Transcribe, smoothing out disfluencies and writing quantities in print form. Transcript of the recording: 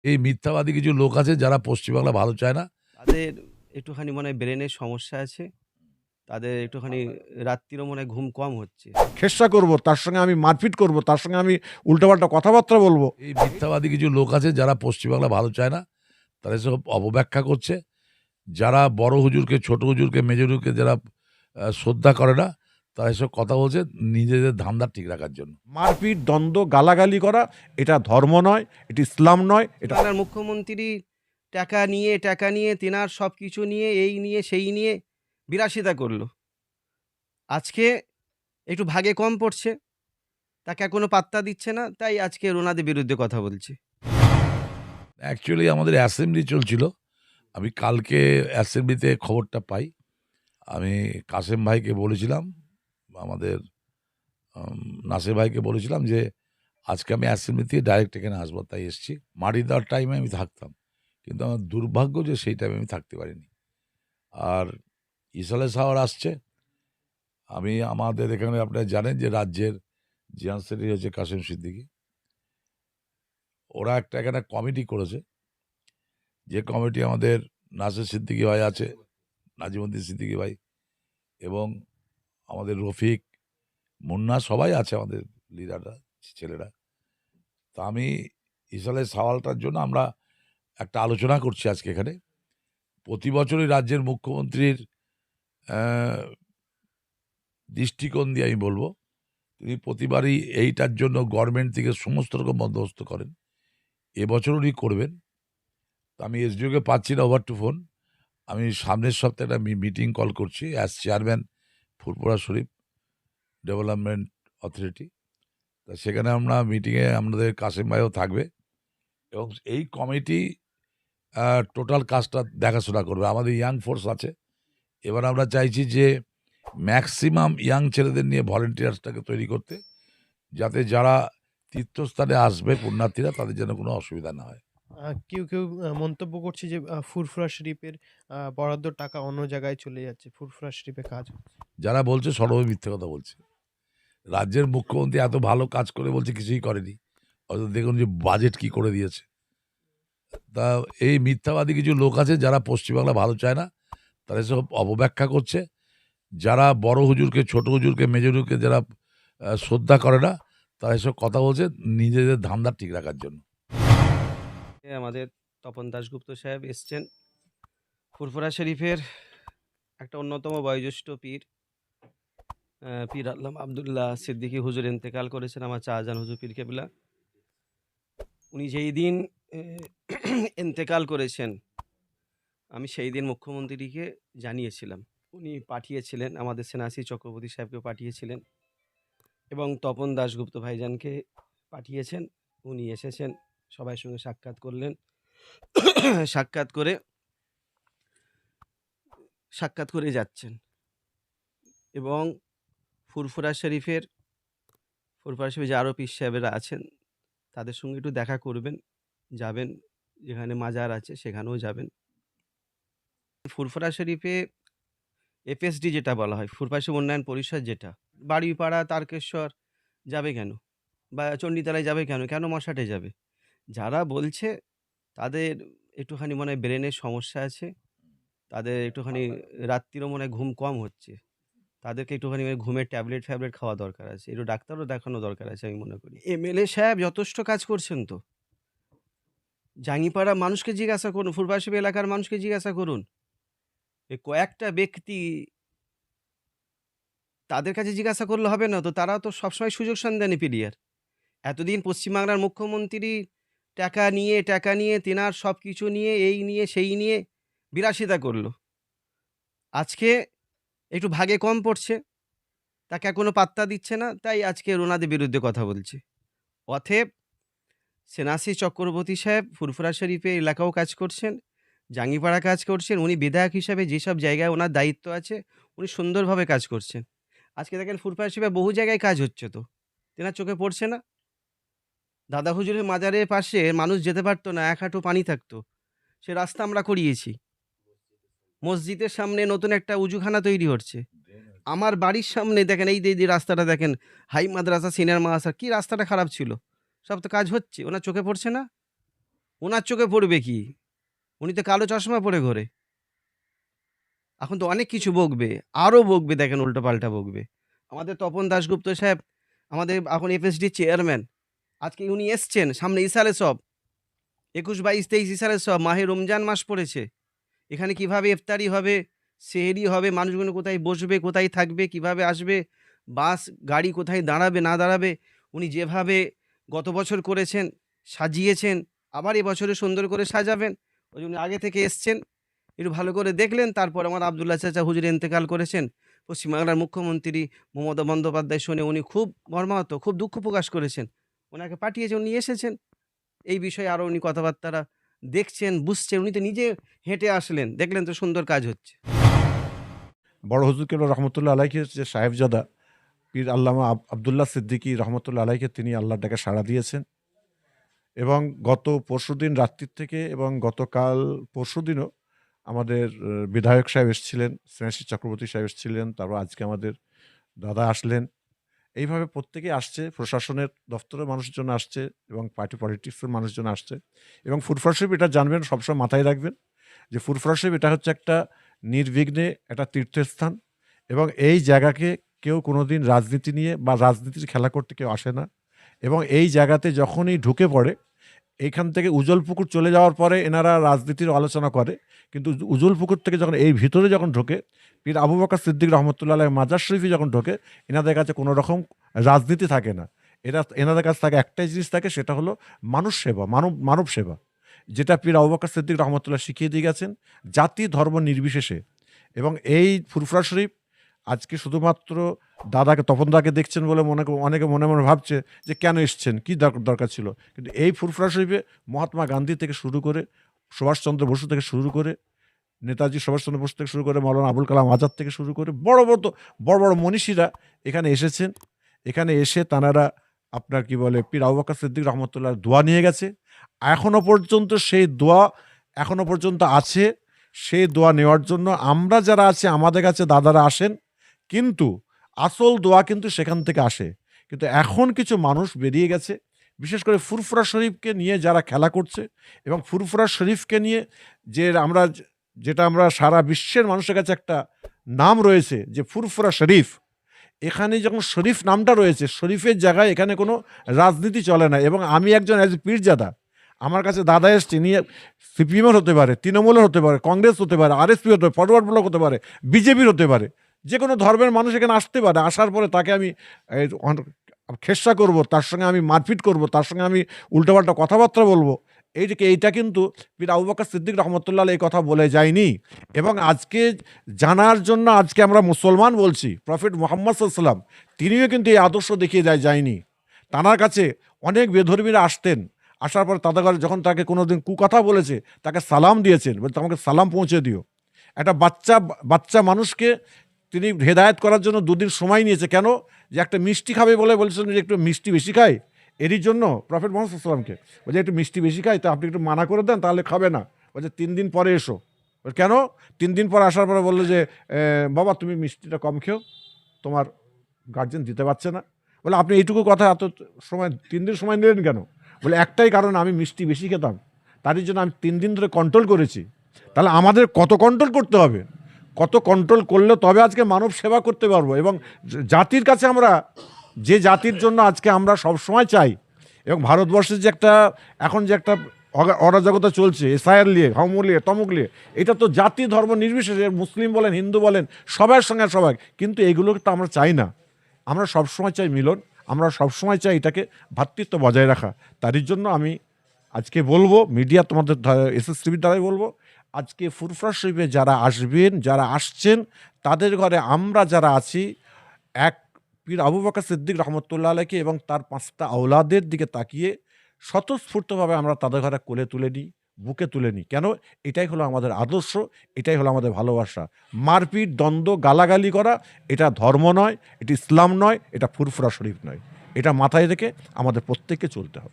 এই মিথ্যাবাদী কিছু লোক আছে যারা পশ্চিমবাংলা ভালো চায় না। তাদের একটুখানি মনে হয় ব্রেনের সমস্যা আছে। তাদের একটুখানি রাত্তিরেও মনে হয় ঘুম কম হচ্ছে। খেস্সা করব, তার সঙ্গে আমি মারপিট করব, তার সঙ্গে আমি উল্টাপাল্টা কথাবার্তা বলবো। এই মিথ্যাবাদী কিছু লোক আছে যারা পশ্চিমবাংলা ভালো চায় না। তারা এসব অপব্যাখ্যা করছে। যারা বড় হুজুরকে, ছোট হুজুরকে, মেজ হুজুরকে যারা শ্রদ্ধা করে না, তারা এসব কথা বলছে নিজেদের ধান্দা ঠিক রাখার জন্য। মারপিট, দ্বন্দ্ব, গালাগালি করা এটা ধর্ম নয়, এটা ইসলাম নয়, এটা বাংলার মুখ্যমন্ত্রী টাকা নিয়ে তেনার সবকিছু নিয়ে এই নিয়ে সেই নিয়ে বিলাসিতা করলো। আজকে একটু ভাগে কম পড়ছে। তাকে আর কোনো পাত্তা দিচ্ছে না। তাই আজকে ওনাদের বিরুদ্ধে কথা বলছে। অ্যাকচুয়ালি আমাদের অ্যাসেম্বলি চলছিল। আমি কালকে অ্যাসেম্বলিতে খবরটা পাই। আমি কাসেম ভাইকে বলেছিলাম, আমাদের আম নাসির ভাইকে বলেছিলাম যে, আজকে আমি অ্যাসেম্বলি থেকে ডাইরেক্ট এখানে আসবো। তাই এসছি। মাটি দেওয়ার টাইমে আমি থাকতাম। কিন্তু আমার দুর্ভাগ্য যে সেই টাইমে আমি থাকতে পারিনি। আর ইসলে সাওয়ার আসছে। আমাদের এখানে আপনারা জানেন যে রাজ্যের চেয়ান্সেলর হচ্ছে কাসেম সিদ্দিকী। ওরা এখানে কমিটি করেছে। যে কমিটি আমাদের নাসির সিদ্দিকী ভাই আছে, নাজিমুদ্দিন সিদ্দিকী ভাই এবং আমাদের রফিক, মুন্না সবাই আছে আমাদের লিডাররা, ছেলেরা। তো আমি ইসরায়েলের সওয়ালটার জন্য আমরা একটা আলোচনা করছি আজকে এখানে। প্রতি বছরই রাজ্যের মুখ্যমন্ত্রীর দৃষ্টিকোণ দিয়ে আমি বলবো, তিনি প্রতিবারই এইটার জন্য গভর্নমেন্ট থেকে সমস্ত রকম বন্দোবস্ত করেন। এবছর উনি করবেন। তো আমি এসডিওকে পাচ্ছি না ওভার টু ফোন। আমি সামনের সপ্তাহে একটা মিটিং কল করছি as chairman Furfura Sharif development authority. তা সেখানে আমরা মিটিংয়ে আমাদের কাসেম ভাইও থাকবে এবং এই কমিটি টোটাল কাজটা দেখাশোনা করবে। আমাদের ইয়াং ফোর্স আছে। এবার আমরা চাইছি যে ম্যাক্সিমাম ইয়াং ছেলেদের নিয়ে ভলেন্টিয়ার্সটাকে তৈরি করতে, যাতে যারা তীর্থস্থানে আসবে পুণ্যার্থীরা তাদের যেন কোনো অসুবিধা না হয়। কেউ মন্তব্য করছে যে ফুরফুরা শরীফের বরাদ্দ টাকা অন্য জায়গায় চলে যাচ্ছে। ফুরফুরা শরীফে কাজ হচ্ছে। যারা বলছে সর্বই মিথ্যে কথা বলছে। রাজ্যের মুখ্যমন্ত্রী এত ভালো কাজ করে বলছে কিছুই করেনি। অথচ দেখুন যে বাজেট কি করে দিয়েছে। তা এই মিথ্যাবাদী কিছু লোক আছে যারা পশ্চিমবাংলা ভালো চায় না। তারা এসব অপব্যাখ্যা করছে। যারা বড় হুজুরকে, ছোট হুজুরকে, মেজ হুজুরকে যারা শ্রদ্ধা করে না, তারা এসব কথা বলছে নিজেদের ধান্দা ঠিক রাখার জন্য। আমাদের তপন দাশগুপ্ত সাহেব এসছেন। ফুরফুরা শরীফের একটা অন্যতম বয়োজ্যেষ্ঠ পীর পীর আল্লামা আব্দুল্লাহ সিদ্দিকী হুজুর ইন্তেকাল করেছেন, আমার শাহজাহান হুজুর পীর কেবলা। উনি যেই দিন ইন্তেকাল করেছেন, আমি সেই দিন মুখ্যমন্ত্রীকে জানিয়েছিলাম। উনি পাঠিয়েছিলেন, আমাদের সেনাসি চক্রবর্তী সাহেবকেও পাঠিয়েছিলেন এবং তপন দাশগুপ্ত ভাইজানকে পাঠিয়েছেন। উনি এসেছেন, সবার সঙ্গে সাক্ষাৎ করলেন। সাক্ষাৎ করে যাচ্ছেন এবং ফুরফুরা শরীফে যে আরও পীর সাহেবেরা আছেন তাদের সঙ্গে একটু দেখা করবেন, যাবেন, যেখানে মাজার আছে সেখানেও যাবেন। ফুরফুরা শরীফে এফএসডি যেটা বলা হয়, ফুরফুরা শরীফ উন্নয়ন পরিষদ, যেটা বাড়িপাড়া, তারকেশ্বর যাবে কেন, বা চণ্ডীতলায় যাবে কেন, কেন মশাটে যাবে? যারা বলছে তাদের একটুখানি মনে হয় ব্রেনের সমস্যা আছে। তাদের একটুখানি রাত্তিরেও মনে হয় ঘুম কম হচ্ছে। তাদেরকে একটুখানি ঘুমের ট্যাবলেট খাওয়া দরকার আছে। একটু ডাক্তারও দেখানো দরকার আছে আমি মনে করি। এমএলএ সাহেব যথেষ্ট কাজ করছেন তো। জাঙ্গিপাড়া মানুষকে জিজ্ঞাসা করুন, ফুরফুরা এলাকার মানুষকে জিজ্ঞাসা করুন। এই কয়েকটা ব্যক্তি, তাদের কাছে জিজ্ঞাসা করলে হবে না তো? তারাও তো সবসময় সুযোগ সন্ধানী প্লেয়ার। এতদিন পশ্চিমবাংলার মুখ্যমন্ত্রী টাকা নিয়ে তেনার সবকিছু নিয়ে এই নিয়ে সেই নিয়ে বিলাসিতা করলো। আজকে একটু ভাগে কম পড়ছে। তাকে আর কোনো পাত্তা দিচ্ছে না। তাই আজকে ওনাদের বিরুদ্ধে কথা বলছে। অতএব সেনাসি চক্রবর্তী সাহেব ফুরফুরা শরীফে এলাকাও কাজ করছেন, জাঙ্গিপাড়া কাজ করছেন। উনি বিধায়ক হিসাবে যেসব জায়গায় ওনার দায়িত্ব আছে উনি সুন্দরভাবে কাজ করছেন। আজকে দেখেন ফুরফুরা শরীফে বহু জায়গায় কাজ হচ্ছে তো, তেনার চোখে পড়ছে না? দাদা হুজুরের মাজারের পাশে মানুষ যেতে পারতো না, এক হাঁটু পানি থাকতো। সে রাস্তা আমরা করিয়েছি। মসজিদের সামনে নতুন একটা উজুখানা তৈরি হচ্ছে। আমার বাড়ির সামনে দেখেন, এই যে রাস্তাটা দেখেন, হাই মাদ্রাসা, সিনিয়র মাদ্রাসা, কি রাস্তাটা খারাপ ছিল, সব তো কাজ হচ্ছে। ওনার চোখে পড়ছে না? ওনার চোখে পড়বে কি? উনি তো কালো চশমা পরে ঘোরে। এখন তো অনেক কিছু বকবে, আরও বকবে, দেখেন উল্টোপাল্টা বকবে। আমাদের তপন দাশগুপ্ত সাহেব, আমাদের এখন এফএসডি চেয়ারম্যান, আজকে উনি এসছেন, সামনে ইসালে সব ২১, ২২, ২৩ ইসালে সব, মাহে রমজান মাস পড়েছে। এখানে কিভাবে ইফতারি হবে, সেহরি হবে, মানুষগুলো কোথায় বসবে, কোথায় থাকবে, কিভাবে আসবে, বাস গাড়ি কোথায় দাঁড়াবে না দাঁড়াবে, উনি যেভাবে গত বছর করেছেন, সাজিয়েছেন, আবার এবছরে সুন্দর করে সাজাবেন। ওই জন্য আগে থেকে এসছেন, একটু ভালো করে দেখলেন। তারপর আমার আবদুল্লাহ চাচা হুজুর ইন্তেকাল করেছেন। পশ্চিমবাংলার মুখ্যমন্ত্রী মমতা বন্দ্যোপাধ্যায় শুনে উনি খুব মর্মাহত, খুব দুঃখ প্রকাশ করেছেন। ওনাকে পাঠিয়েছেন, উনি এসেছেন। এই বিষয়ে আরও উনি কথাবার্তারা দেখছেন, বুঝছেন। উনি তো নিজে হেঁটে আসলেন, দেখলেন তো সুন্দর কাজ হচ্ছে। বড় হুজুর কেবল রহমতুল্লাহ আলাইকে যে সাহেবজাদা পীর আল্লামা আবদুল্লাহ সিদ্দিকী রহমতুল্লাহ আলাইকে তিনি আল্লাহর ডাকে সাড়া দিয়েছেন এবং গত পরশুদিন রাত্রির থেকে এবং গতকাল পরশুদিনও আমাদের বিধায়ক সাহেব এসেছিলেন, স্নেহাশিস চক্রবর্তী সাহেব এসেছিলেন, তারপর আজকে আমাদের দাদা আসলেন। এইভাবে প্রত্যেকেই আসছে, প্রশাসনের দফতরের মানুষজন আসছে এবং পার্টি পলিটিক্সের মানুষজন আসছে। এবং ফুরফুরা শরীফ এটা জানবেন, সবসময় মাথায় রাখবেন যে ফুরফুরা শরীফ এটা হচ্ছে একটা নির্বিঘ্নে একটা তীর্থস্থান এবং এই জায়গাকে কেউ কোনোদিন রাজনীতি নিয়ে বা রাজনীতির খেলা করতে কেউ আসে না। এবং এই জায়গাতে যখনই ঢুকে পড়ে, এইখান থেকে উজল পুকুর চলে যাওয়ার পরে এনারা রাজনীতির আলোচনা করে, কিন্তু উজল পুকুর থেকে যখন এই ভিতরে যখন ঢোকে, পীর আবু বকর সিদ্দিক রহমতুল্লাহ আলাইহ মাজার শরীফে যখন ঢোকে, এনাদের কাছে কোনো রকম রাজনীতি থাকে না। এনাদের কাছে থাকে একটাই জিনিস থাকে, সেটা হলো মানুষ সেবা, মানব সেবা, যেটা পীর আবু বকর সিদ্দিক রহমতুল্লাহ শিখিয়ে দিয়ে গেছেন জাতি ধর্ম নির্বিশেষে। এবং এই ফুরফুরা শরীফ আজকে শুধুমাত্র দাদাকে তপনদাকে দেখছেন বলে অনেকে মনে মনে ভাবছে যে কেন এসছেন, কী দরকার ছিল, কিন্তু এই ফুরফুরা শরীফে মহাত্মা গান্ধী থেকে শুরু করে, সুভাষচন্দ্র বসু থেকে শুরু করে, নেতাজি সুভাষচন্দ্র বসু থেকে শুরু করে, মৌলানা আবুল কালাম আজাদ থেকে শুরু করে বড় বড় মনীষীরা এখানে এসেছেন। এখানে এসে তাঁরা আপনার কি বলে পীর আবু বকর সিদ্দিক রহমতুল্লাহ দোয়া নিয়ে গেছে। এখনো পর্যন্ত সেই দোয়া এখনো পর্যন্ত আছে। সেই দোয়া নেওয়ার জন্য আমরা যারা আছি, আমাদের কাছে দাদারা আসেন, কিন্তু আসল দোয়া কিন্তু সেখান থেকে আসে। কিন্তু এখন কিছু মানুষ বেরিয়ে গেছে, বিশেষ করে ফুরফুরা শরীফকে নিয়ে যারা খেলা করছে এবং ফুরফুরা শরীফকে নিয়ে যেটা আমরা সারা বিশ্বের মানুষের কাছে একটা নাম রয়েছে যে ফুরফুরা শরীফ। এখানে যখন শরীফ নামটা রয়েছে, শরীফের জায়গায় এখানে কোনো রাজনীতি চলে না। এবং আমি একজন অ্যাজ এ পীরজাদা, আমার কাছে দাদা এসছে, নিয়ে সিপিএমের হতে পারে, তৃণমূলের হতে পারে, কংগ্রেস হতে পারে, আরএসপি হতে পারে, ফরওয়ার্ড ব্লক হতে পারে, বিজেপির হতে পারে, যে কোনো ধর্মের মানুষ এখানে আসতে পারে। আসার পরে তাকে আমি খেসা করব, তার সঙ্গে আমি মারপিট করব, তার সঙ্গে আমি উল্টোপাল্টা কথাবার্তা বলবো। এইটা কিন্তু পীর আবু বকর সিদ্দিক রহমতুল্লাহ এই কথা বলে যায়নি। এবং আজকে জানার জন্য আজকে আমরা মুসলমান বলছি, প্রফেট মুহাম্মদ সাল্লাল্লাহু আলাইহি ওয়াসাল্লাম তিনিও কিন্তু এই আদর্শ দেখিয়ে যায়নি। তাঁর কাছে অনেক বেধর্মীরা আসতেন, আসার পর তাদের ঘরে যখন তাকে কোনোদিন কুকথা বলেছে, তাকে সালাম দিয়েছেন, বলতে আমাকে সালাম পৌঁছে দিও। একটা বাচ্চা মানুষকে তিনি হেদায়েত করার জন্য 2 দিন সময় নিয়েছে। কেন? যে একটা মিষ্টি খাবে বলে বলেছেন যে একটু মিষ্টি বেশি খায়, এরই জন্য প্রফেট মুহাম্মদ সাল্লাল্লাহু আলাইহি ওয়াসাল্লামকে বলছে একটু মিষ্টি বেশি খায়, তো আপনি একটু মানা করে দেন, তাহলে খাবে না। বলছে 3 দিন পরে এসো। কেন? 3 দিন পরে আসার পরে বললো যে বাবা তুমি মিষ্টিটা কম খেও, তোমার গার্জেন দিতে পারছে না। বলে আপনি এইটুকু কথা এত সময় 3 দিন সময় নিলেন কেন? বলে একটাই কারণ, আমি মিষ্টি বেশি খেতাম, তারই জন্য আমি 3 দিন ধরে কন্ট্রোল করেছি। তাহলে আমাদের কত কন্ট্রোল করতে হবে, কত কন্ট্রোল করলে তবে আজকে মানব সেবা করতে পারবো। এবং জাতির কাছে আমরা যে জাতির জন্য আজকে আমরা সবসময় চাই, এবং ভারতবর্ষের যে একটা এখন যে একটা অরাজকতা চলছে, এসআইআর নিয়ে, হামুর নিয়ে, তমুক নিয়ে, এটা তো জাতি ধর্ম নির্বিশেষে, মুসলিম বলেন, হিন্দু বলেন, সবার সঙ্গে সবাই, কিন্তু এগুলোকে তো আমরা চাই না। আমরা সবসময় চাই মিলন, আমরা সবসময় চাই এটাকে ভ্রাতৃত্ব বজায় রাখা। তারই জন্য আমি আজকে বলবো, মিডিয়া তোমাদের এসএসটিভির দ্বারাই বলবো, আজকে ফুরফুরা শরীফে যারা আসবেন, যারা আসছেন, তাদের ঘরে আমরা যারা আছি, এক পীর আবু বকর সিদ্দিক রহমতুল্লাহ আলাইহি এবং তার 5টা আওলাদের দিকে তাকিয়ে স্বতঃস্ফূর্তভাবে আমরা তাদের ঘরে কোলে তুলে নিই, বুকে তুলে নিই। কেন? এটাই হলো আমাদের আদর্শ, এটাই হলো আমাদের ভালোবাসা। মারপিট, দ্বন্দ্ব, গালাগালি করা এটা ধর্ম নয়, এটা ইসলাম নয়, এটা ফুরফুরা শরীফ নয়। এটা মাথায় রেখে আমাদের প্রত্যেককে চলতে হবে।